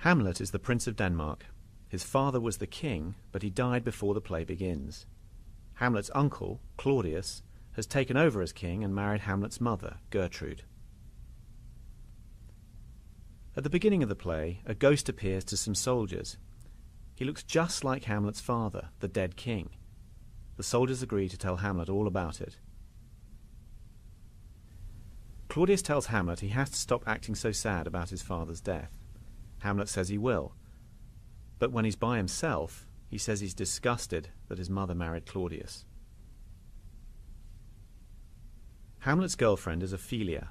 Hamlet is the Prince of Denmark. His father was the king, but he died before the play begins. Hamlet's uncle, Claudius, has taken over as king and married Hamlet's mother, Gertrude. At the beginning of the play, a ghost appears to some soldiers. He looks just like Hamlet's father, the dead king. The soldiers agree to tell Hamlet all about it. Claudius tells Hamlet he has to stop acting so sad about his father's death. Hamlet says he will. But when he's by himself, he says he's disgusted that his mother married Claudius. Hamlet's girlfriend is Ophelia.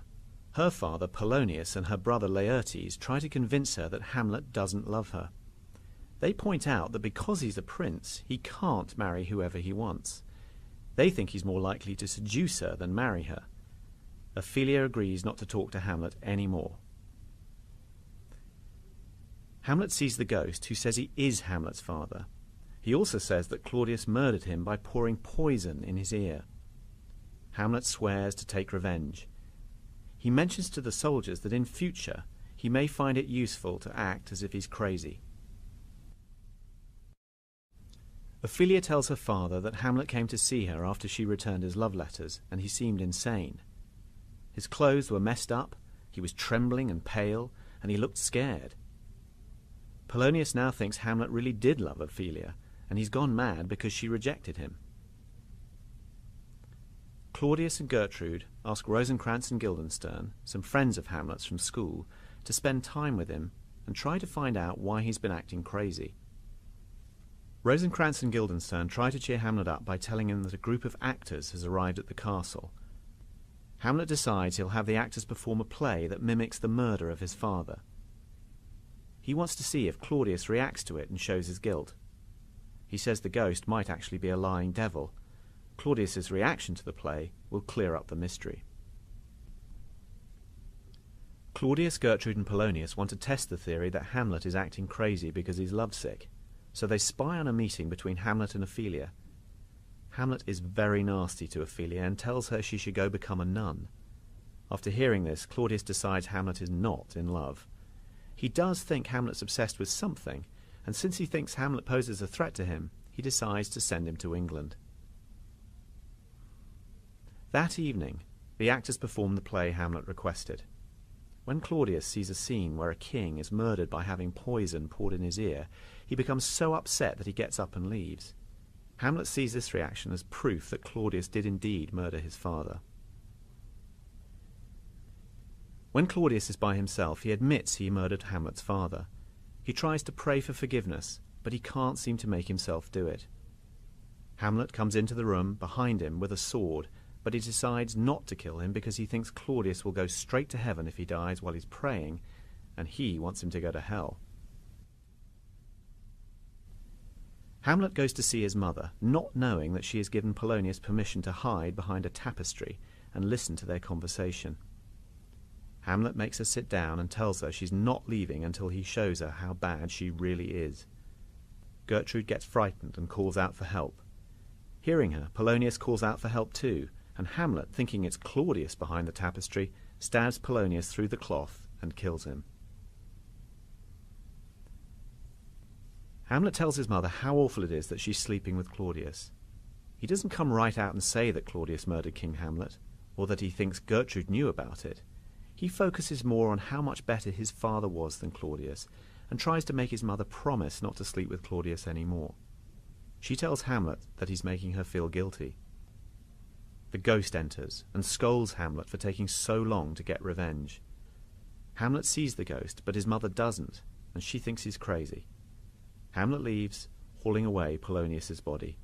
Her father, Polonius, and her brother Laertes try to convince her that Hamlet doesn't love her. They point out that because he's a prince, he can't marry whoever he wants. They think he's more likely to seduce her than marry her. Ophelia agrees not to talk to Hamlet any more. Hamlet sees the ghost, who says he is Hamlet's father. He also says that Claudius murdered him by pouring poison in his ear. Hamlet swears to take revenge. He mentions to the soldiers that in future he may find it useful to act as if he's crazy. Ophelia tells her father that Hamlet came to see her after she returned his love letters, and he seemed insane. His clothes were messed up, he was trembling and pale, and he looked scared. Polonius now thinks Hamlet really did love Ophelia, and he's gone mad because she rejected him. Claudius and Gertrude ask Rosencrantz and Guildenstern, some friends of Hamlet's from school, to spend time with him and try to find out why he's been acting crazy. Rosencrantz and Guildenstern try to cheer Hamlet up by telling him that a group of actors has arrived at the castle. Hamlet decides he'll have the actors perform a play that mimics the murder of his father. He wants to see if Claudius reacts to it and shows his guilt. He says the ghost might actually be a lying devil. Claudius's reaction to the play will clear up the mystery. Claudius, Gertrude and Polonius want to test the theory that Hamlet is acting crazy because he's lovesick, so they spy on a meeting between Hamlet and Ophelia. Hamlet is very nasty to Ophelia and tells her she should go become a nun. After hearing this, Claudius decides Hamlet is not in love. He does think Hamlet's obsessed with something, and since he thinks Hamlet poses a threat to him, he decides to send him to England. That evening, the actors perform the play Hamlet requested. When Claudius sees a scene where a king is murdered by having poison poured in his ear, he becomes so upset that he gets up and leaves. Hamlet sees this reaction as proof that Claudius did indeed murder his father. When Claudius is by himself, he admits he murdered Hamlet's father. He tries to pray for forgiveness, but he can't seem to make himself do it. Hamlet comes into the room behind him with a sword, but he decides not to kill him because he thinks Claudius will go straight to heaven if he dies while he's praying, and he wants him to go to hell. Hamlet goes to see his mother, not knowing that she has given Polonius permission to hide behind a tapestry and listen to their conversation. Hamlet makes her sit down and tells her she's not leaving until he shows her how bad she really is. Gertrude gets frightened and calls out for help. Hearing her, Polonius calls out for help too, and Hamlet, thinking it's Claudius behind the tapestry, stabs Polonius through the cloth and kills him. Hamlet tells his mother how awful it is that she's sleeping with Claudius. He doesn't come right out and say that Claudius murdered King Hamlet, or that he thinks Gertrude knew about it. He focuses more on how much better his father was than Claudius, and tries to make his mother promise not to sleep with Claudius anymore. She tells Hamlet that he's making her feel guilty. The ghost enters and scolds Hamlet for taking so long to get revenge. Hamlet sees the ghost, but his mother doesn't, and she thinks he's crazy. Hamlet leaves, hauling away Polonius's body.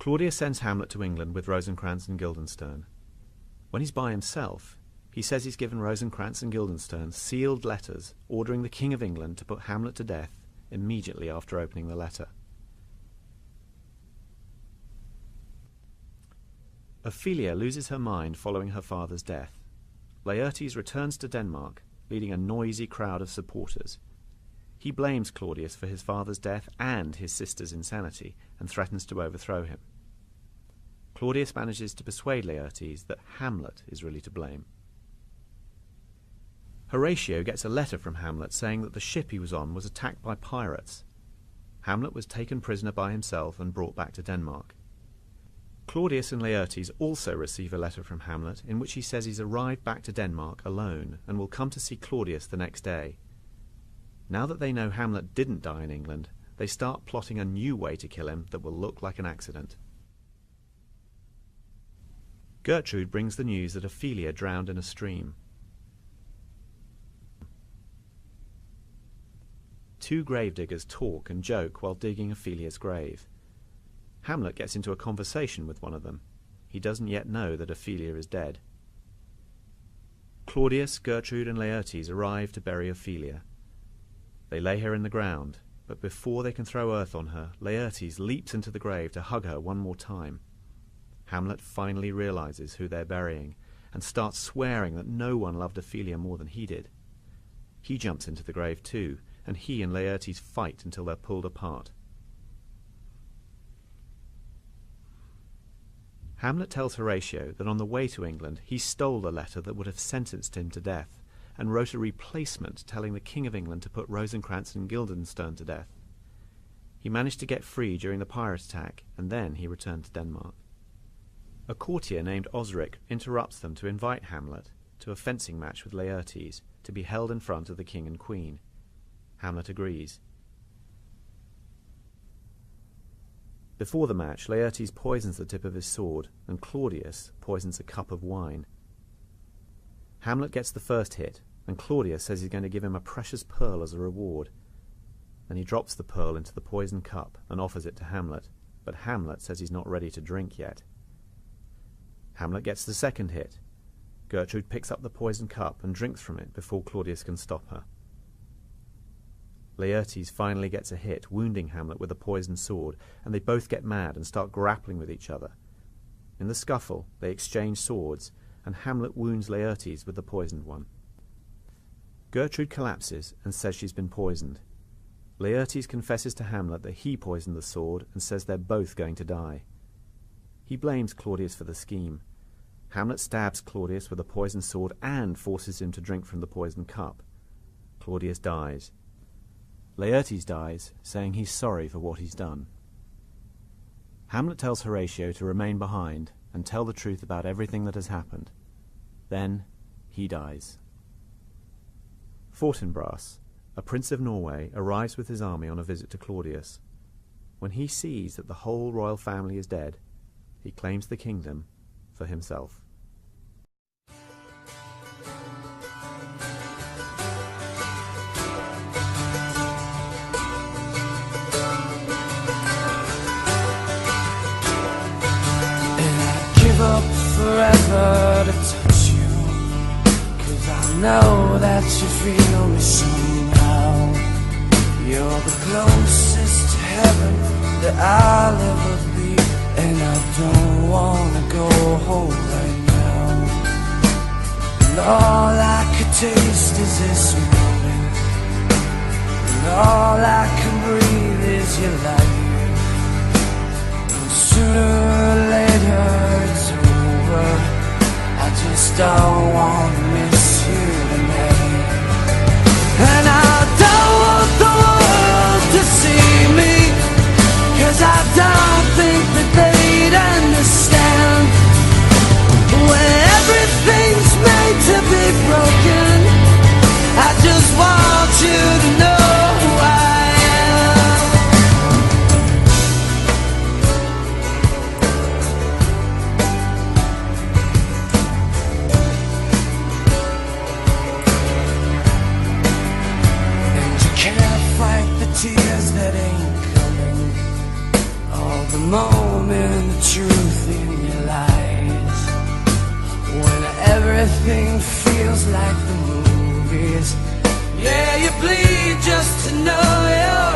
Claudius sends Hamlet to England with Rosencrantz and Guildenstern. When he's by himself, he says he's given Rosencrantz and Guildenstern sealed letters ordering the King of England to put Hamlet to death immediately after opening the letter. Ophelia loses her mind following her father's death. Laertes returns to Denmark, leading a noisy crowd of supporters. He blames Claudius for his father's death and his sister's insanity, and threatens to overthrow him. Claudius manages to persuade Laertes that Hamlet is really to blame. Horatio gets a letter from Hamlet saying that the ship he was on was attacked by pirates. Hamlet was taken prisoner by himself and brought back to Denmark. Claudius and Laertes also receive a letter from Hamlet in which he says he's arrived back to Denmark alone and will come to see Claudius the next day. Now that they know Hamlet didn't die in England, they start plotting a new way to kill him that will look like an accident. Gertrude brings the news that Ophelia drowned in a stream. Two gravediggers talk and joke while digging Ophelia's grave. Hamlet gets into a conversation with one of them. He doesn't yet know that Ophelia is dead. Claudius, Gertrude and Laertes arrive to bury Ophelia. They lay her in the ground, but before they can throw earth on her, Laertes leaps into the grave to hug her one more time. Hamlet finally realizes who they're burying and starts swearing that no one loved Ophelia more than he did. He jumps into the grave too, and he and Laertes fight until they're pulled apart. Hamlet tells Horatio that on the way to England he stole a letter that would have sentenced him to death, and wrote a replacement telling the King of England to put Rosencrantz and Guildenstern to death. He managed to get free during the pirate attack, and then he returned to Denmark. A courtier named Osric interrupts them to invite Hamlet to a fencing match with Laertes to be held in front of the King and Queen. Hamlet agrees. Before the match, Laertes poisons the tip of his sword, and Claudius poisons a cup of wine. Hamlet gets the first hit, and Claudius says he's going to give him a precious pearl as a reward. Then he drops the pearl into the poisoned cup and offers it to Hamlet, but Hamlet says he's not ready to drink yet. Hamlet gets the second hit. Gertrude picks up the poisoned cup and drinks from it before Claudius can stop her. Laertes finally gets a hit, wounding Hamlet with a poisoned sword, and they both get mad and start grappling with each other. In the scuffle, they exchange swords, and Hamlet wounds Laertes with the poisoned one. Gertrude collapses and says she's been poisoned. Laertes confesses to Hamlet that he poisoned the sword and says they're both going to die. He blames Claudius for the scheme. Hamlet stabs Claudius with a poisoned sword and forces him to drink from the poisoned cup. Claudius dies. Laertes dies, saying he's sorry for what he's done. Hamlet tells Horatio to remain behind and tell the truth about everything that has happened. Then he dies. Fortinbras, a prince of Norway, arrives with his army on a visit to Claudius. When he sees that the whole royal family is dead, he claims the kingdom for himself. Forever to touch you, 'cause I know that you feel me somehow. You're the closest to heaven that I'll ever be, and I don't wanna go home right now. And all I could taste is this moment, and all I can breathe is your light. And sooner or later it's over. I just don't want to miss you tonight. And I don't want the world to see me, 'cause I don't think that they'd understand. When everything's made to be broken, I just want you to know who I am. Tears that ain't coming, all the moment, the truth in your lies. When everything feels like the movies, yeah, you bleed just to know you're